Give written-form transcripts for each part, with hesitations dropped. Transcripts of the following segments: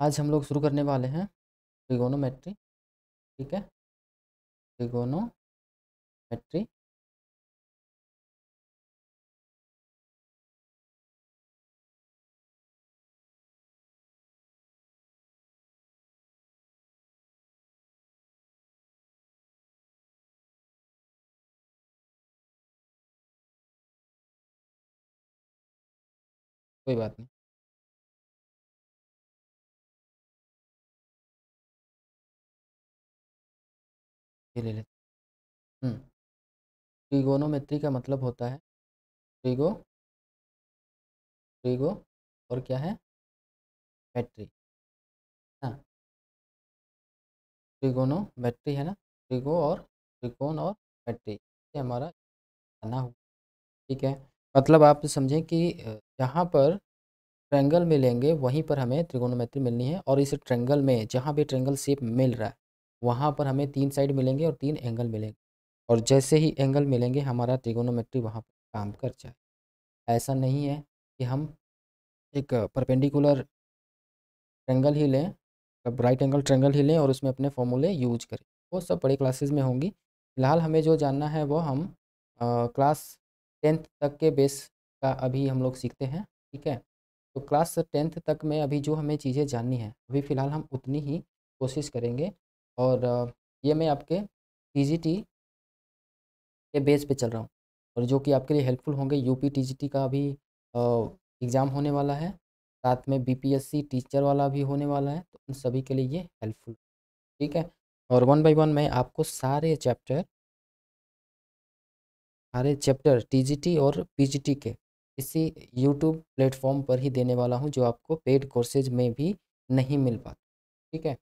आज हम लोग शुरू करने वाले हैं ट्रिगोनोमेट्री। ठीक है, ट्रिगोनोमेट्री। कोई बात नहीं, ये ले लेते हैं। ट्रिगोनोमेट्री का मतलब होता है ट्रिगो ट्रिगो और क्या है, मेट्री। हाँ, ट्रिगोनोमेट्री है ना, ट्रिगो और त्रिकोण और मेट्री, ये हमारा बना हुआ। ठीक है, मतलब आप समझें कि जहाँ पर ट्रायंगल मिलेंगे वहीं पर हमें ट्रिगोनोमेट्री मिलनी है, और इस ट्रायंगल में जहाँ भी ट्रायंगल शेप मिल रहा है वहाँ पर हमें 3 साइड मिलेंगे और 3 एंगल मिलेंगे, और जैसे ही एंगल मिलेंगे हमारा ट्रिगोनोमेट्री वहाँ पर काम कर जाए। ऐसा नहीं है कि हम एक परपेंडिकुलर ट्रायंगल ही लें, अब राइट एंगल ट्रायंगल ही लें और उसमें अपने फॉर्मूले यूज करें। वो सब बड़े क्लासेस में होंगी। फिलहाल हमें जो जानना है वो हम क्लास 10th तक के बेस का अभी हम लोग सीखते हैं। ठीक है, तो क्लास 10th तक में अभी जो हमें चीज़ें जाननी है अभी फ़िलहाल हम उतनी ही कोशिश करेंगे, और ये मैं आपके टीजीटी के बेस पे चल रहा हूँ, और जो कि आपके लिए हेल्पफुल होंगे। यूपी टीजीटी का भी एग्ज़ाम होने वाला है, साथ में बीपीएससी टीचर वाला भी होने वाला है, तो उन सभी के लिए ये हेल्पफुल। ठीक है, और वन बाय वन मैं आपको सारे चैप्टर टीजीटी और पीजीटी के इसी यूट्यूब प्लेटफॉर्म पर ही देने वाला हूँ, जो आपको पेड कोर्सेज में भी नहीं मिल पाता। ठीक है,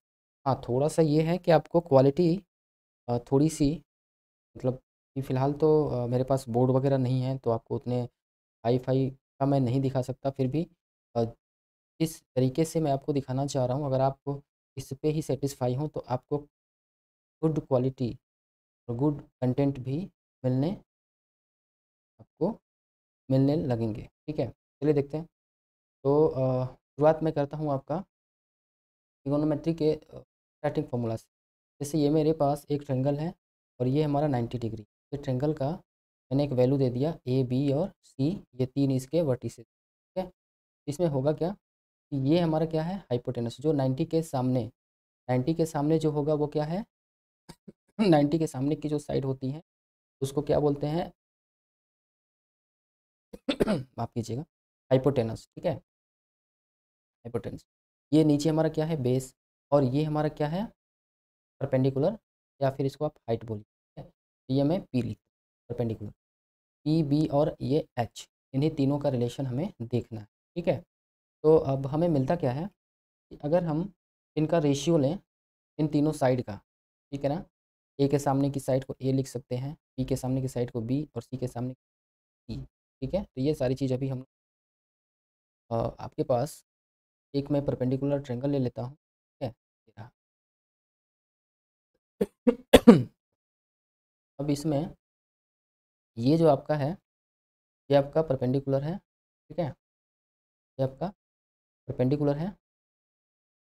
हाँ, थोड़ा सा ये है कि आपको क्वालिटी थोड़ी सी, मतलब कि फ़िलहाल तो मेरे पास बोर्ड वगैरह नहीं है, तो आपको उतने हाई-फाई का मैं नहीं दिखा सकता। फिर भी अ, जिस तरीके से मैं आपको दिखाना चाह रहा हूँ, अगर आप इस पे ही सैटिस्फाई हों, तो आपको गुड क्वालिटी और गुड कंटेंट भी मिलने आपको मिलने लगेंगे। ठीक है, चलिए देखते हैं। तो शुरुआत मैं करता हूँ आपका ट्रिगोनोमेट्री के स्टार्टिंग फार्मूला से। जैसे ये मेरे पास एक ट्रायंगल है और ये हमारा 90 डिग्री। ये ट्रायंगल का मैंने एक वैल्यू दे दिया ए, बी और सी, ये 3 इसके वर्टिसेस। ठीक है, इसमें होगा क्या कि ये हमारा क्या है, हाइपोटेनस, जो 90 के सामने, 90 के सामने जो होगा वो क्या है 90 के सामने की जो साइड होती है उसको क्या बोलते हैं माफ़ कीजिएगा, हाइपोटेनस। ठीक है, हाइपोटेनस। ये नीचे हमारा क्या है, बेस, और ये हमारा क्या है, परपेंडिकुलर, या फिर इसको आप हाइट बोलिए। ठीक है, ये मैं पी लिख, परपेंडिकुलर, पी, बी और ये एच, इन्हीं तीनों का रिलेशन हमें देखना है। ठीक है, तो अब हमें मिलता क्या है कि अगर हम इनका रेशियो लें, इन तीनों साइड का, ठीक है ना, ए के सामने की साइड को ए लिख सकते हैं, बी के सामने की साइड को बी, और सी के सामने सी। ठीक है, तो ये सारी चीज़ अभी हम आपके पास एक मैं परपेंडिकुलर ट्रायंगल ले लेता हूँ। ठीक है, ये रहा। अब इसमें ये जो आपका है, ये आपका परपेंडिकुलर है। ठीक है, ये आपका परपेंडिकुलर है,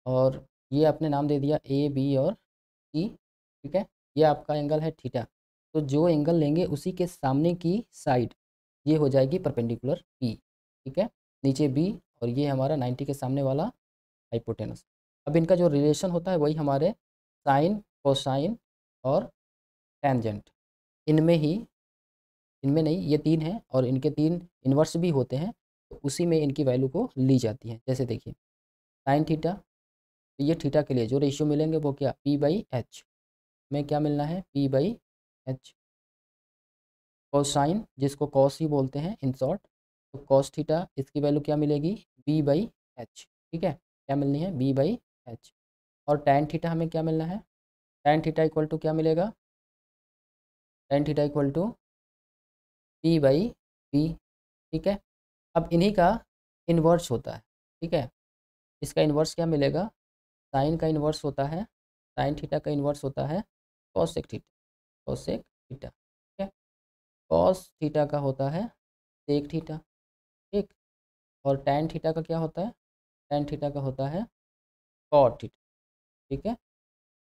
और ये आपने नाम दे दिया ए, बी और सी। ठीक है, ये आपका एंगल है थीटा। तो जो एंगल लेंगे उसी के सामने की साइड ये हो जाएगी परपेंडिकुलर पी। ठीक है, नीचे बी, और ये हमारा 90 के सामने वाला हाइपोटेनस। अब इनका जो रिलेशन होता है वही हमारे साइन, कोसाइन और टेंजेंट, इनमें ही, इनमें नहीं, ये 3 हैं और इनके 3 इन्वर्स भी होते हैं, तो उसी में इनकी वैल्यू को ली जाती है। जैसे देखिए, साइन थीटा, तो ये थीटा के लिए जो रेशियो मिलेंगे वो क्या, पी बाई एच में क्या मिलना है, पी बाई एच। कोसाइन, जिसको कॉस ही बोलते हैं इन शॉर्ट, तो कॉस थीटा, इसकी वैल्यू क्या मिलेगी, बी बाई एच। ठीक है, क्या मिलनी है, बी बाई एच। और टैन थीटा हमें क्या मिलना है, टैन थीटा इक्वल टू क्या मिलेगा, tan theta equal to P by P. ठीक है, अब इन्हीं का इन्वर्स होता है। ठीक है, इसका इन्वर्स क्या मिलेगा, साइन का इन्वर्स होता है, साइन थीटा का इन्वर्स होता है कॉसेक थीटा, कॉसेक थीटा। ठीक है, कॉस थीटा का होता है सेक थीटा। ठीक, और टैन थीटा का क्या होता है, टैन थीटा का होता है कॉट थीटा, ठीक है।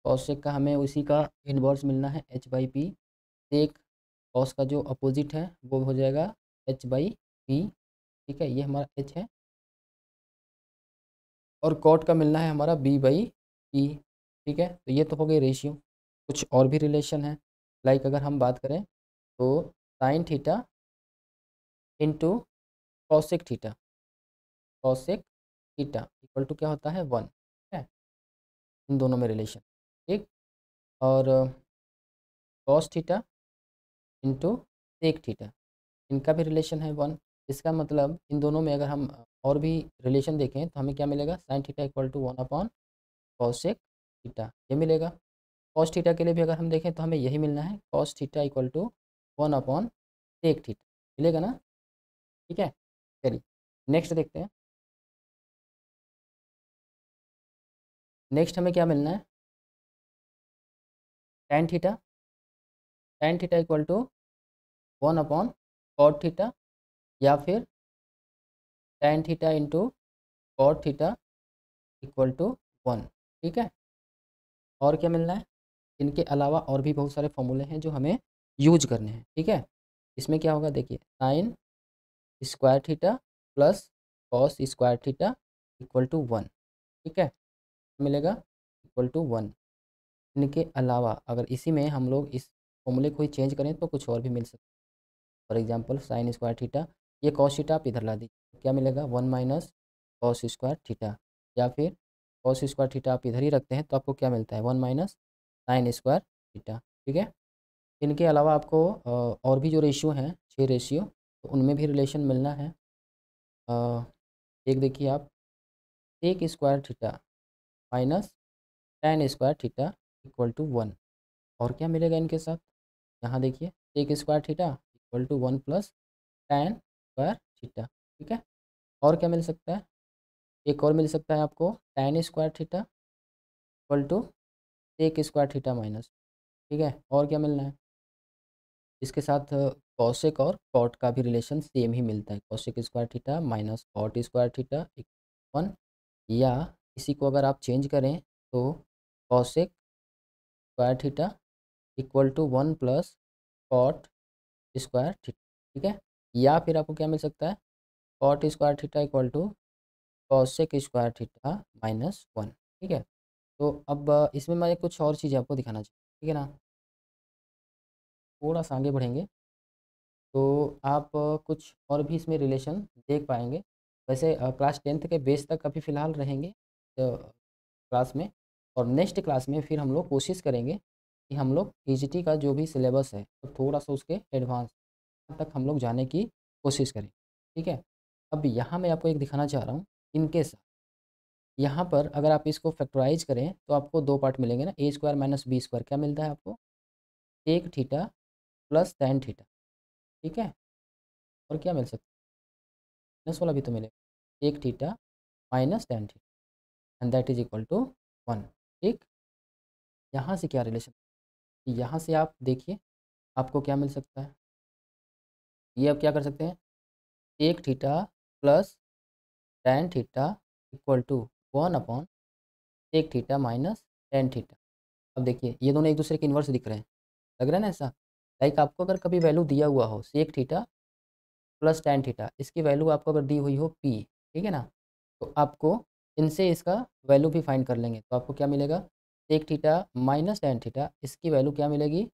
कॉसेक का हमें उसी का इन्वर्स मिलना है H by P. Sec cos का जो अपोजिट है वो हो जाएगा एच बाई पी, ठीक है, ये हमारा एच है। और कॉट का मिलना है हमारा बी बाई पी, ठीक है। तो ये तो हो गई रेशियो। कुछ और भी रिलेशन है, लाइक अगर हम बात करें तो sine theta into cosec theta, cosec theta equal to क्या होता है 1, ठीक है। इन दोनों में रिलेशन, ठीक। और cos theta into sec theta, इनका भी रिलेशन है 1। इसका मतलब इन दोनों में अगर हम और भी रिलेशन देखें तो हमें क्या मिलेगा, sine theta equal to 1 upon cosec theta, ये मिलेगा। कॉस थीटा के लिए भी अगर हम देखें तो हमें यही मिलना है, cos theta equal to 1 upon sec theta, मिलेगा ना, ठीक है। चलिए नेक्स्ट देखते हैं। नेक्स्ट हमें क्या मिलना है, tan theta, tan theta equal to 1 upon cot theta, या फिर tan theta into cot theta equal to 1, ठीक है। और क्या मिलना है, इनके अलावा और भी बहुत सारे फॉर्मूले हैं जो हमें यूज करने हैं, ठीक है। इसमें क्या होगा देखिए, sine square theta plus cos square theta equal to 1, ठीक है, मिलेगा इक्वल टू 1। इनके अलावा अगर इसी में हम लोग इस फॉर्मूले को ही चेंज करें तो कुछ और भी मिल सकता है। For example sign square theta, ये कॉस थीटा आप इधर ला दीजिए, क्या मिलेगा 1 माइनस कॉस स्क्वायर थीटा, या फिर कॉस स्क्वायर थीटा आप इधर ही रखते हैं तो आपको क्या मिलता है 1 माइनस साइन स्क्वायर थीटा, ठीक है। इनके अलावा आपको और भी जो रेशियो हैं 6 रेशियो, तो उनमें भी रिलेशन मिलना है। अ, एक देखिए आप, sec square theta minus tan square theta equal to 1। और क्या मिलेगा इनके साथ, यहाँ देखिए sec square theta equal to 1 plus tan square theta, ठीक है। और क्या मिल सकता है, एक और मिल सकता है आपको tan square theta equal to sec square theta minus, ठीक है। और क्या मिलना है, इसके साथ कॉसेक और कॉट का भी रिलेशन सेम ही मिलता है, cosec square theta minus cot square theta 1, या इसी को अगर आप चेंज करें तो cosec square theta equal to 1 plus cot square theta, ठीक है। या फिर आपको क्या मिल सकता है, cot square theta equal to cosec square theta minus 1, ठीक है। तो अब इसमें मैं कुछ और चीज़ें आपको दिखाना चाहूँ, ठीक है ना। थोड़ा सा आगे बढ़ेंगे तो आप कुछ और भी इसमें रिलेशन देख पाएंगे। वैसे क्लास 10th के बेस तक अभी फ़िलहाल रहेंगे क्लास में, और नेक्स्ट क्लास में फिर हम लोग कोशिश करेंगे कि हम लोग टीजीटी का जो भी सिलेबस है तो थोड़ा सा उसके एडवांस तक हम लोग जाने की कोशिश करें, ठीक है। अब यहाँ मैं आपको एक दिखाना चाह रहा हूँ, इनके साथ यहाँ पर अगर आप इसको फैक्टराइज करें तो आपको 2 पार्ट मिलेंगे ना, A square minus B square क्या मिलता है आपको, एक थीटा प्लस टैन थीटा, ठीक है। और क्या मिल सकता है, माइनस वाला भी तो मिलेगा, एक theta minus tan theta and that is equal to 1, ठीक। यहाँ से क्या रिलेशन, यहाँ से आप देखिए आपको क्या मिल सकता है, ये आप क्या कर सकते हैं, एक theta plus tan theta equal to 1 upon एक थीटा माइनस टैन थीटा। अब देखिए ये दोनों एक दूसरे के इन्वर्स दिख रहे हैं, लग रहा है ना ऐसा। लाइक आपको अगर कभी वैल्यू दिया हुआ हो sec theta plus tan theta, इसकी वैल्यू आपको अगर दी हुई हो पी, ठीक है ना, तो आपको इनसे इसका वैल्यू भी फाइंड कर लेंगे तो आपको क्या मिलेगा, sec theta minus tan theta, इसकी वैल्यू क्या मिलेगी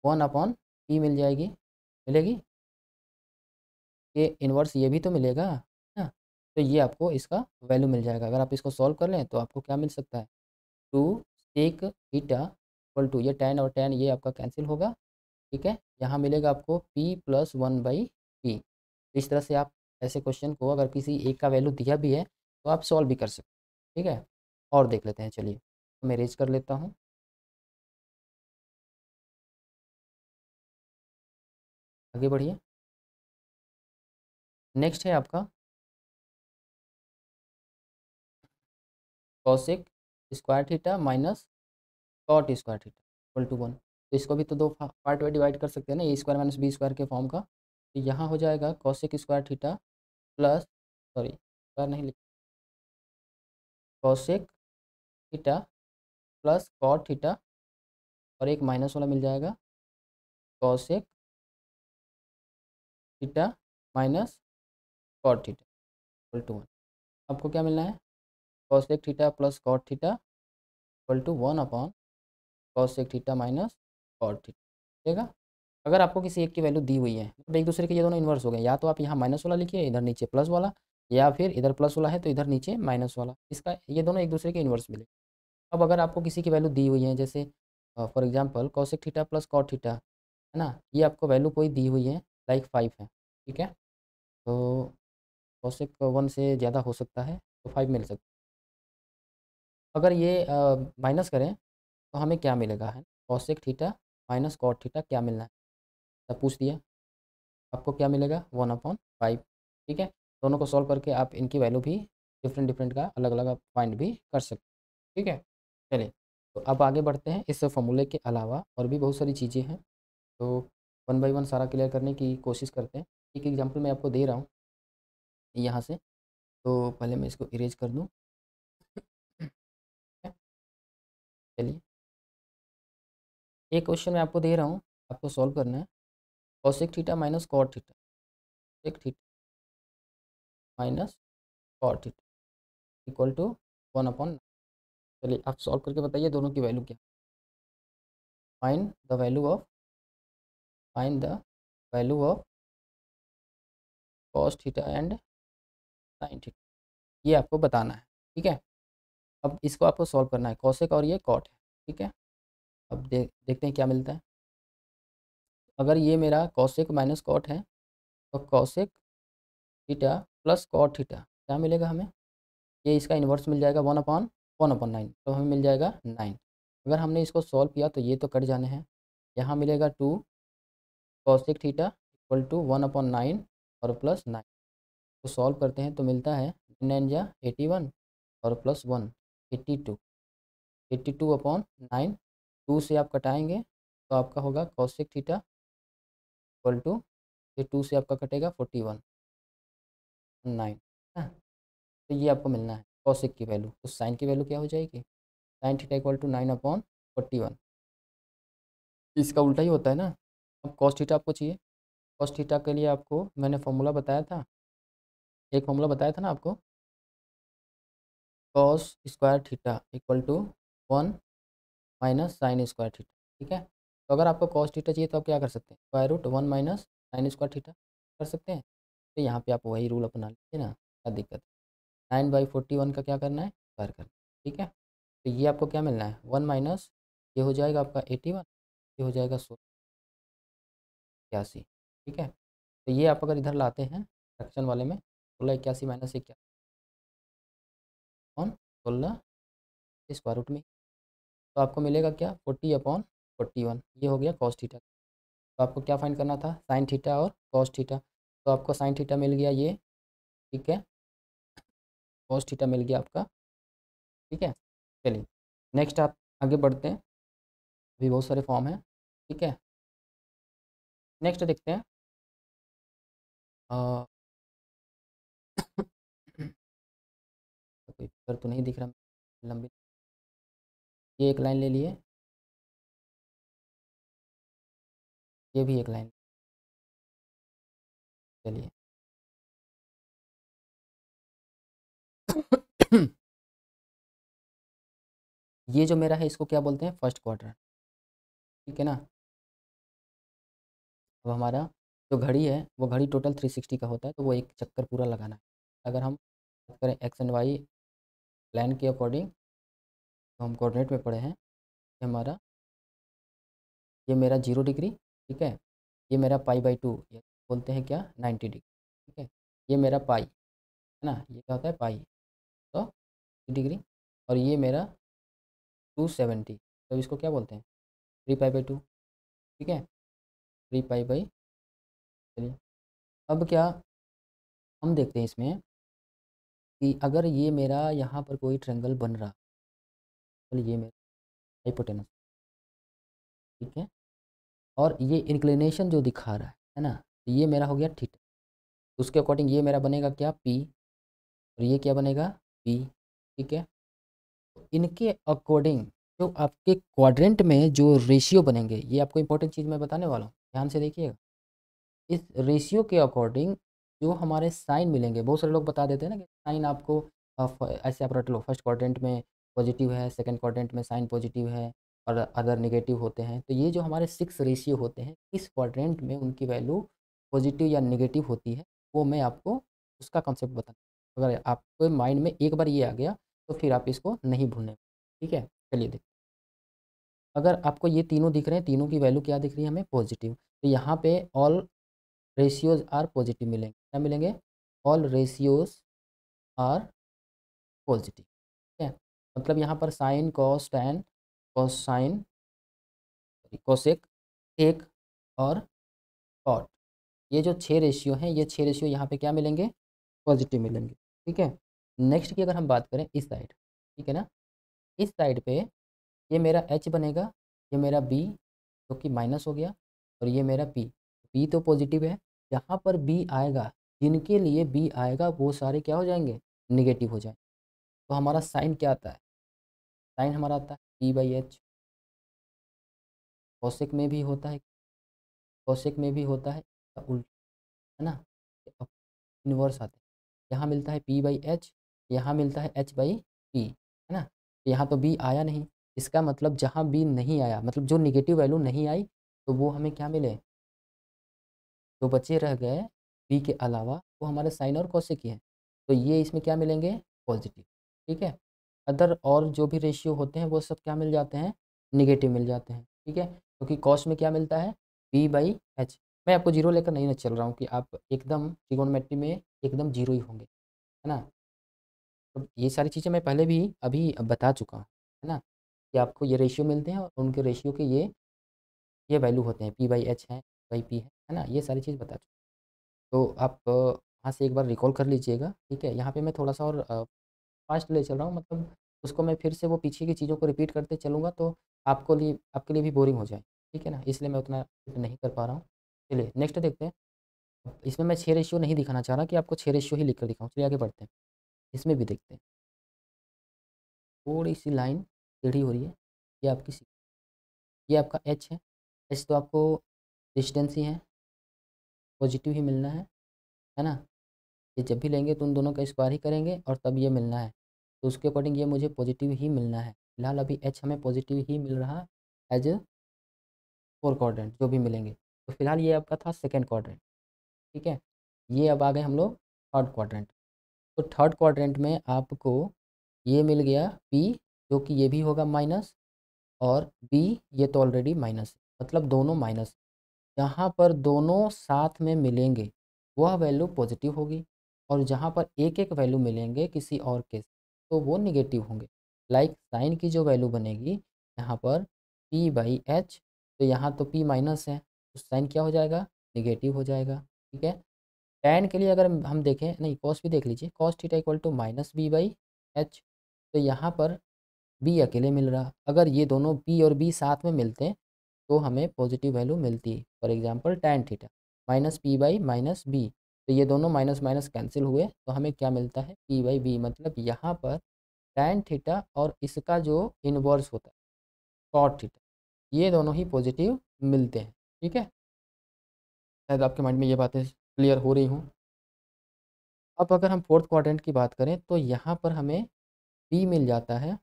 1 अपॉन पी मिल जाएगी, मिलेगी। ये इन्वर्स ये भी तो मिलेगा ना, तो ये आपको इसका वैल्यू मिल जाएगा। अगर आप इसको सॉल्व कर लें तो आपको क्या मिल सकता है, two sec theta equal to, ये टैन और टैन ये आपका कैंसिल होगा, ठीक है। यहाँ मिलेगा आपको p प्लस 1 बाई पी। इस तरह से आप ऐसे क्वेश्चन को अगर किसी एक का वैल्यू दिया भी है तो आप सॉल्व भी कर सकते हैं, ठीक है। और देख लेते हैं, चलिए मैं रेज कर लेता हूँ, आगे बढ़िए। नेक्स्ट है आपका cosec square theta minus cot square theta equal to 1। तो इसको भी तो दो पार्ट में डिवाइड कर सकते हैं ना, A square minus B square के फॉर्म का। तो यहाँ हो जाएगा cosec square theta plus, sorry square नहीं लिख, cosec theta plus cot theta और एक माइनस वाला मिल जाएगा cosec theta minus cot theta equal to 1। आपको क्या मिलना है? Cosec theta plus cot theta equal to 1 upon cosec theta minus cot theta, ठीक है। अगर आपको किसी एक की वैल्यू दी हुई है, मतलब एक दूसरे के ये दोनों इन्वर्स हो गए, या तो आप यहाँ माइनस वाला लिखिए, इधर नीचे प्लस वाला, या फिर इधर प्लस वाला है तो इधर नीचे माइनस वाला, इसका ये दोनों एक दूसरे के इन्वर्स मिले। अब अगर आपको किसी की वैल्यू दी हुई है, जैसे for example cosec theta plus cot theta, है ना, ये आपको वैल्यू कोई दी हुई है, लाइक 5 है, ठीक है। तो कॉसेक 1 से ज़्यादा हो सकता है तो 5 मिल सकता है। अगर ये माइनस करें तो हमें क्या मिलेगा है, cosec theta minus cot theta क्या मिलना है, तब पूछ दिया। आपको क्या मिलेगा? 1/5, ठीक है। दोनों को सॉल्व करके आप इनकी वैल्यू भी डिफरेंट डिफरेंट का अलग अलग आप फाइंड भी कर सकते हैं, ठीक है। चलिए, तो अब आगे बढ़ते हैं। इस फॉर्मूले के अलावा और भी बहुत सारी चीज़ें हैं, तो वन बाय वन सारा क्लियर करने की कोशिश करते हैं। एक एग्जांपल मैं आपको दे रहा हूँ यहाँ से, तो पहले मैं इसको इरेज कर दूँ। चलिए, एक क्वेश्चन मैं आपको दे रहा हूँ, आपको सॉल्व करना है। Cosec theta minus cot theta, sec theta minus cot theta equal to 1/। चलिए, आप सॉल्व करके बताइए दोनों की वैल्यू क्या। Find the value of find the value of cos theta and sine theta, ये आपको बताना है, ठीक है। अब इसको आपको सॉल्व करना है, कॉसेक और ये कॉट है, ठीक है। अब देखते हैं क्या मिलता है। अगर ये मेरा कॉसेक माइनस कॉट है, तो cosec theta plus cot theta क्या मिलेगा हमें? ये इसका इन्वर्स मिल जाएगा 1/9, तो हमें मिल जाएगा 9। अगर हमने इसको सॉल्व किया तो ये तो कट जाने हैं, यहाँ मिलेगा 2 कॉसेक थीटा इक्वल टू 1/9 और प्लस 9, तो सॉल्व करते हैं तो मिलता है 9 जा 81 और प्लस 1 82, 82/9, 2 से आप कटाएंगे तो आपका होगा कॉसेक थीटा इक्वल टू, ये 2 से आपका कटेगा 41/9, है। तो ये आपको मिलना है कॉसेक की वैल्यू। तो साइन की वैल्यू क्या हो जाएगी? साइन थीटा इक्वल टू 9/41, इसका उल्टा ही होता है ना। अब कॉस थीटा आपको चाहिए, कॉस थीटा के लिए आपको मैंने फॉर्मूला बताया था, एक फॉर्मूला बताया था ना आपको, cos square theta equal to 1 minus sine square theta, ठीक है। तो अगर आपको कॉस थीटा चाहिए तो आप क्या कर सकते हैं, square root 1 minus sine square theta कर सकते हैं। तो यहाँ पे आप वही रूल अपना लीजिए ना, क्या दिक्कत है। 9/41 का क्या करना है, स्क्वायर करना है, ठीक है। तो ये आपको क्या मिलना है, 1 माइनस, ये हो जाएगा आपका 81, ये हो जाएगा 81, ठीक है। तो ये आप अगर इधर लाते हैं फ्रैक्शन वाले में, 1681 माइनस 81 अपॉन 16 स्क्वायर रूट में, तो आपको मिलेगा क्या, 40/41, ये हो गया कॉस थीटा। तो आपको क्या फाइंड करना था, साइन थीटा और कॉस थीटा। तो आपको साइन थीटा मिल गया ये, ठीक है, कॉस थीटा मिल गया आपका, ठीक है। चलिए, नेक्स्ट आप आगे बढ़ते हैं, अभी बहुत सारे फॉर्म हैं, ठीक है। नेक्स्ट देखते हैं, अ, कोई फिगर तो नहीं दिख रहा, लंबी, ये एक लाइन ले लिए, ये भी एक लाइन, चलिए। ये जो मेरा है इसको क्या बोलते हैं, फर्स्ट क्वार्टर, ठीक है ना। अब हमारा जो घड़ी है वो घड़ी टोटल 360 का होता है, तो वो एक चक्कर पूरा लगाना है। अगर हम बात करें एक्स एंड वाई प्लान के अकॉर्डिंग, तो हम कोऑर्डिनेट में पढ़े हैं, ये हमारा, ये मेरा 0 डिग्री, ठीक है। ये मेरा पाई/2, ये बोलते हैं क्या, 90 डिग्री, ठीक है। ये मेरा पाई है ना, ये क्या होता है, पाई, तो 3 डिग्री। और ये मेरा 270, तो इसको क्या बोलते हैं, 3 पाई/2, ठीक है, 3 पाई/, चलिए। अब क्या हम देखते हैं इसमें कि अगर ये मेरा यहाँ पर कोई ट्रायंगल बन रहा, तो ये मेरा हाइपोटेनस, ठीक है, और ये इंक्लिनेशन जो दिखा रहा है ना, तो ये मेरा हो गया थीटा। उसके अकॉर्डिंग ये मेरा बनेगा क्या, पी, और ये क्या बनेगा, पी, ठीक है। इनके अकॉर्डिंग जो आपके क्वाड्रेंट में जो रेशियो बनेंगे, ये आपको इंपॉर्टेंट चीज़ मैं बताने वाला हूँ, ध्यान से देखिएगा। इस रेशियो के अकॉर्डिंग जो हमारे साइन मिलेंगे, बहुत सारे लोग बता देते हैं ना कि साइन आपको ऐसे आप रट लो, फर्स्ट क्वाड्रेंट में पॉजिटिव है, सेकंड क्वाड्रेंट में साइन पॉजिटिव है और अदर नेगेटिव होते हैं। तो ये जो हमारे 6 रेशियो होते हैं, इस क्वाड्रेंट में उनकी वैल्यू पॉजिटिव या नेगेटिव होती है, वो मैं आपको उसका कॉन्सेप्ट बता, अगर आपके माइंड में एक बार ये आ गया, तो फिर आप इसको नहीं भूलने, ठीक है? चलिए देखिए, अगर आपको ये तीनों दिख रहे हैं, तीनों की वैल्यू क्या दिख रही है हमें? पॉजिटिव। तो यहाँ पे ऑल रेशियोज़ आर पॉजिटिव मिलेंगे। क्या मिलेंगे? ऑल रेशियोज़ आर पॉजिटिव, ठीक है? मतलब यहाँ पर sine, cos, tan, cosine, cosec, sec और कॉट, ये जो 6 रेशियो हैं, ये 6 रेशियो यहाँ पे क्या मिलेंगे? पॉजिटिव मिलेंगे, ठीक है? नेक्स्ट की अगर हम बात करें इस साइड, ठीक है ना? इस साइड पे ये मेरा एच बनेगा, ये मेरा बी जो कि माइनस हो गया और ये मेरा पी। पी तो पॉजिटिव है, जहाँ पर बी आएगा, जिनके लिए बी आएगा वो सारे क्या हो जाएँगे? नेगेटिव हो जाएँ। तो हमारा साइन क्या आता है? साइन हमारा आता है P/H। कोसेक में भी होता है, कोसेक में भी होता है, उल्टा, है ना? इन्वर्स आता है। यहाँ मिलता है P/H, यहाँ मिलता है H/P, है ना? यहाँ तो बी आया नहीं, इसका मतलब जहाँ बी नहीं आया, मतलब जो नेगेटिव वैल्यू नहीं आई, तो वो हमें क्या मिले? जो बचे रह गए बी के अलावा, वो हमारे साइन और कोसेक ही हैं। तो ये इसमें क्या मिलेंगे? पॉजिटिव, ठीक है? अदर और जो भी रेशियो होते हैं वो सब क्या मिल जाते हैं? नेगेटिव मिल जाते हैं, ठीक है? क्योंकि कॉस में क्या मिलता है? P/H। मैं आपको जीरो लेकर नहीं ना चल रहा हूँ कि आप एकदम ट्रिगोनोमेट्री में एकदम जीरो ही होंगे, है ना? तो ये सारी चीज़ें मैं पहले भी अभी बता चुका हूँ, है ना? कि आपको ये रेशियो मिलते हैं और उनके रेशियो के ये वैल्यू होते हैं, P/H है, बाई P है ना? ये सारी चीज़ बता चुका हूँ। तो आप वहाँ से एक बार रिकॉल कर लीजिएगा, ठीक है? यहाँ पे मैं थोड़ा-सा और फ़ास्ट ले चल रहा हूँ, मतलब उसको मैं फिर से वो पीछे की चीज़ों को रिपीट करते चलूँगा तो आपके लिए भी बोरिंग हो जाए, ठीक है ना? इसलिए मैं उतना नहीं कर पा रहा हूँ। चलिए नेक्स्ट देखते हैं। इसमें मैं 6 रेशियो नहीं दिखाना चाह रहा कि आपको 6 रेशियो ही लिख कर दिखाऊँ। चलिए आगे बढ़ते हैं। इसमें भी देखते हैं। थोड़ी-सी लाइन टेढ़ी हो रही है। ये आपकी सी ये आपका एच है। एच तो आपको डिस्टेंस ही है, पॉज़िटिव ही मिलना है ना? ये जब भी लेंगे तो उन दोनों का स्क्वायर ही करेंगे और तब ये मिलना है। तो उसके अकॉर्डिंग ये मुझे पॉज़िटिव ही मिलना है। फिलहाल अभी एच हमें पॉज़िटिव ही मिल रहा एज़ अ 4 क्वाड्रेंट जो भी मिलेंगे। तो फिलहाल ये आपका था सेकंड क्वाड्रेंट, ठीक है? ये अब आ गए हम लोग थर्ड क्वाड्रेंट। तो थर्ड क्वाड्रेंट में आपको ये मिल गया पी, जो कि ये भी होगा माइनस, और बी ये तो ऑलरेडी माइनस है, मतलब दोनों माइनस। जहाँ पर दोनों साथ में मिलेंगे वह वैल्यू पॉजिटिव होगी और जहाँ पर एक एक वैल्यू मिलेंगे किसी और के, तो वो निगेटिव होंगे। लाइक साइन की जो वैल्यू बनेगी यहाँ पर P/H, तो यहाँ तो P माइनस है, तो साइन क्या हो जाएगा? निगेटिव हो जाएगा, ठीक है? टैन के लिए अगर हम देखें, नहीं कॉस भी देख लीजिए, cos theta equal to minus B/H, तो यहाँ पर बी अकेले मिल रहा। अगर ये दोनों बी और बी साथ में मिलते हैं तो हमें पॉजिटिव वैल्यू मिलती है। For example tan theta minus P by minus B, तो ये दोनों माइनस माइनस कैंसिल हुए तो हमें क्या मिलता है? P by B. मतलब यहाँ पर टैन थीटा और इसका जो इन्वर्स होता है कॉट थीटा, ये दोनों ही पॉजिटिव मिलते हैं, ठीक है? शायद आपके माइंड में ये बातें क्लियर हो रही हों। अब अगर हम फोर्थ क्वाड्रेंट की बात करें तो यहाँ पर हमें पी मिल जाता है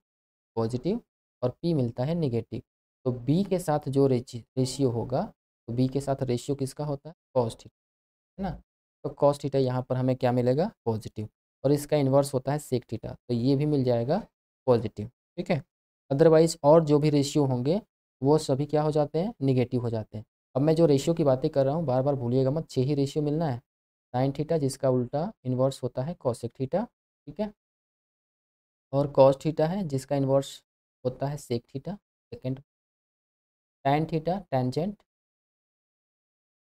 पॉजिटिव और पी मिलता है नेगेटिव। तो बी के साथ जो रेशियो होगा, तो बी के साथ रेशियो किसका होता है? कॉस थीटा, है ना? तो कॉस थीटा यहाँ पर हमें क्या मिलेगा? पॉजिटिव। और इसका इन्वर्स होता है सेक थीटा, तो ये भी मिल जाएगा पॉजिटिव, ठीक है? अदरवाइज़ और जो भी रेशियो होंगे वो सभी क्या हो जाते हैं? निगेटिव हो जाते हैं। अब मैं जो रेशियो की बातें कर रहा हूँ बार बार भूलिएगा मत, 6 ही रेशियो मिलना है। साइन थीटा जिसका उल्टा इन्वर्स होता है कॉसेक थीटा, ठीक है? और कॉस थीटा है जिसका इन्वर्स होता है sec theta, secant. Tan theta tangent,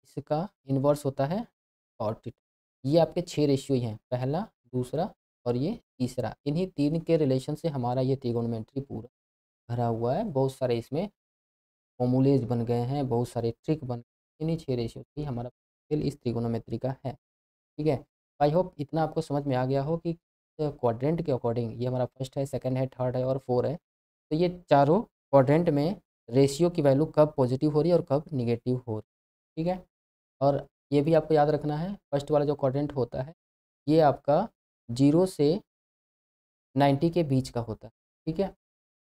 इसका इन्वर्स होता है कॉट थीटा। ये आपके 6 रेशियो ही हैं, पहला, दूसरा और ये तीसरा। इन्हीं 3 के रिलेशन से हमारा ये ट्रिगोनोमेट्री पूरा भरा हुआ है। बहुत सारे इसमें फॉर्मूलेज बन गए हैं, बहुत सारे ट्रिक बन, इन्हीं 6 रेशियो से ही हमारा खेल इस ट्रिगोनोमेट्री का है, ठीक है? आई होप इतना आपको समझ में आ गया हो कि क्वाड्रेंट के अकॉर्डिंग, ये हमारा फर्स्ट है, सेकंड है, थर्ड है और फोर है, तो ये चारों क्वाड्रेंट में रेशियो की वैल्यू कब पॉजिटिव हो रही है और कब निगेटिव हो रही है, ठीक है। और ये भी आपको याद रखना है, फर्स्ट वाला जो क्वाड्रेंट होता है ये आपका 0 से 90 के बीच का होता है, ठीक है।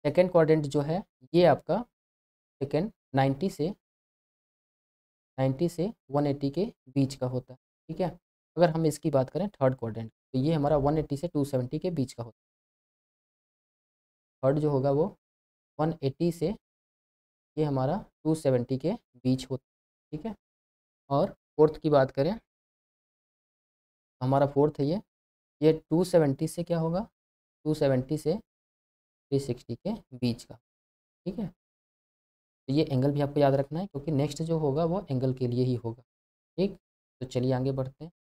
सेकंड क्वाड्रेंट जो है ये आपका सेकंड 90 से 180 के बीच का होता है, ठीक है। अगर हम इसकी बात करें थर्ड क्वाड्रेंट, तो ये हमारा 180 से 270 के बीच का होता है। थर्ड जो होगा वो 180 से ये हमारा 270 के बीच होता है, ठीक है। और फोर्थ की बात करें, हमारा फोर्थ है ये 270 से क्या होगा, 270 से 360 के बीच का, ठीक है। तो ये एंगल भी आपको याद रखना है, क्योंकि नेक्स्ट जो होगा वो एंगल के लिए ही होगा, ठीक। तो चलिए आगे बढ़ते हैं।